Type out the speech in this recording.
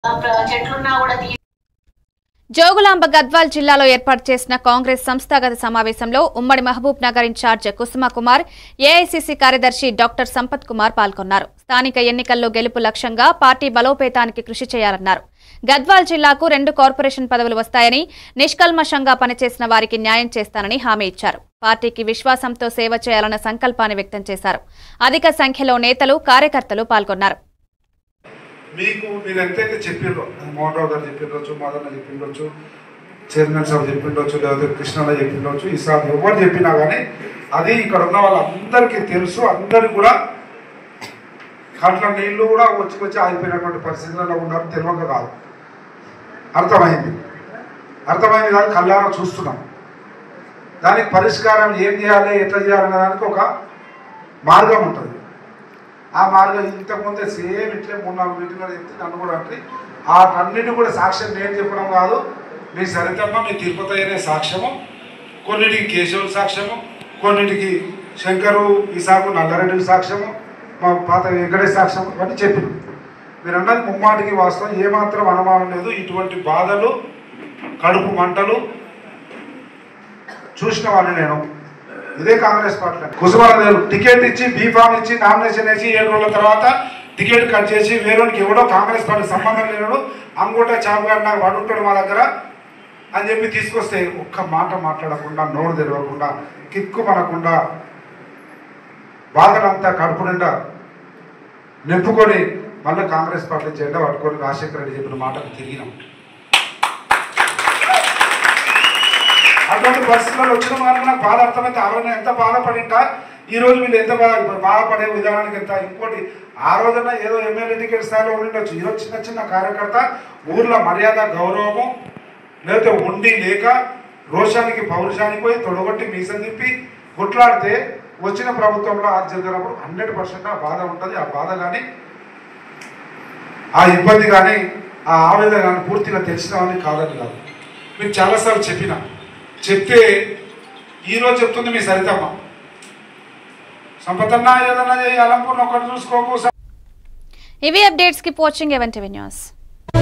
చెట్లున్నా కూడా జోగులాంబ గద్వాల్ జిల్లాలో ఏర్పాటు చేసిన కాంగ్రెస్ సంస్థాగత సమావేశంలో ఉమ్మడి మహబూబ్ నగర్ ఇన్ఛార్జ్ కుసుమ కుమార్, ఏఐసీసీ కార్యదర్శి డాక్టర్ సంపత్ కుమార్ పాల్గొన్నారు. స్థానిక ఎన్నికల్లో గెలుపు లక్ష్యంగా పార్టీ బలోపేతానికి కృషి చేయాలన్నారు. గద్వాల్ జిల్లాకు 2 కార్పొరేషన్ పదవులు వస్తాయని, నిష్కల్మషంగా పనిచేసిన వారికి న్యాయం చేస్తానని హామీ ఇచ్చారు. పార్టీకి విశ్వాసంతో సేవ చేయాలన్న సంకల్పాన్ని వ్యక్తం చేశారు. అధిక సంఖ్యలో నేతలు, కార్యకర్తలు పాల్గొన్నారు. మీకు మీరు ఎంతైతే చెప్పిర్రో, మోహన్ రావు గారు చెప్పిండొచ్చు, మదన్న చెప్పిండొచ్చు, చైర్మన్ సార్ చెప్పిండొచ్చు, లేదా కృష్ణలో చెప్పిండొచ్చు, ఈసారి ఎవరు చెప్పినా కానీ అది ఇక్కడ ఉన్న వాళ్ళందరికీ తెలుసు. అందరూ కూడా కట్ల నీళ్ళు కూడా వచ్చి ఆగిపోయినటువంటి పరిస్థితుల్లో ఉన్నారు. తెలియక కాదు, అర్థమైంది కాదు, కళ్ళారా చూస్తున్నాం. దానికి పరిష్కారం ఏం చేయాలి, ఎట్లా చేయాలనే దానికి ఒక మార్గం ఉంటుంది. ఆ మార్గం ఇంతకుముందే సేమ్ ఇట్లే 3-4 మీటింగ్లో చెప్తే నన్ను కూడా అంటే వాటన్నిటి కూడా సాక్ష్యం నేను చెప్పడం కాదు, మీ సరితమ్మ, మీ తిరుపతి అనే సాక్ష్యము, కొన్నిటికి కేశవులు సాక్ష్యము, కొన్నిటికి శంకరు, ఇసాకు, నల్లారెడ్డికి సాక్ష్యము, మా పాత వెంకటేష్ సాక్ష్యం, ఇవన్నీ చెప్పినాం. మీరు అన్నది ముమ్మాటికి వాస్తవం, ఏమాత్రం అనుమానం లేదు. ఇటువంటి బాధలు, కడుపు మంటలు చూసిన వాడిని నేను. ఇదే కాంగ్రెస్ పార్టీ కుసుమారావు టికెట్ ఇచ్చి, బీఫామ్ ఇచ్చి, నామినేషన్ వేసి 7 రోజుల తర్వాత టికెట్ కట్ చేసి వేరేకి ఎవడో కాంగ్రెస్ పార్టీ సంబంధం లేనాడు, అంగూట చాపు గారు నాకు వాడుంటాడు మా దగ్గర అని చెప్పి తీసుకొస్తే ఒక్క మాట మాట్లాడకుండా, నోరు తెరవకుండా, కిక్కు మనకుండా, బాధలంతా కడుపు నిండా నింపుకొని మళ్ళీ కాంగ్రెస్ పార్టీ జెండా పట్టుకొని రాజశేఖర రెడ్డి చెప్పిన మాటకు తిరిగినాం. అటువంటి పరిస్థితుల్లో వచ్చిన మనకు నాకు బాధ అర్థమైతే ఆ రోజున ఎంత బాధపడింటా, ఈరోజు వీళ్ళు ఎంత బాధపడే విధానానికి ఎంత. ఇంకోటి, ఆ రోజున ఏదో ఎమ్మెల్యే టికెట్ స్థాయిలో ఉండొచ్చు, ఈరోజు చిన్న చిన్న కార్యకర్త ఊర్లో మర్యాద, గౌరవము, లేకపోతే ఉండి లేక రోషానికి పౌరుషానికి పోయి తొడగొట్టి మీసం తిప్పి కొట్లాడితే వచ్చిన ప్రభుత్వంలో అది జరిగినప్పుడు 100% ఆ బాధ ఉంటుంది. ఆ బాధ కానీ, ఆ ఇబ్బంది కానీ, ఆ ఆవేదన కానీ పూర్తిగా తెలిసినవని కాదని కాదు. మీకు చాలాసార్లు చెప్తే ఈరోజు చెప్తుంది మీ సరితమ్మ, సంపతన్నా ఏదన్నా చేయాలనుకున్న ఒకటి చూసుకోకు. ఇవి updates. Keep watching even TV news.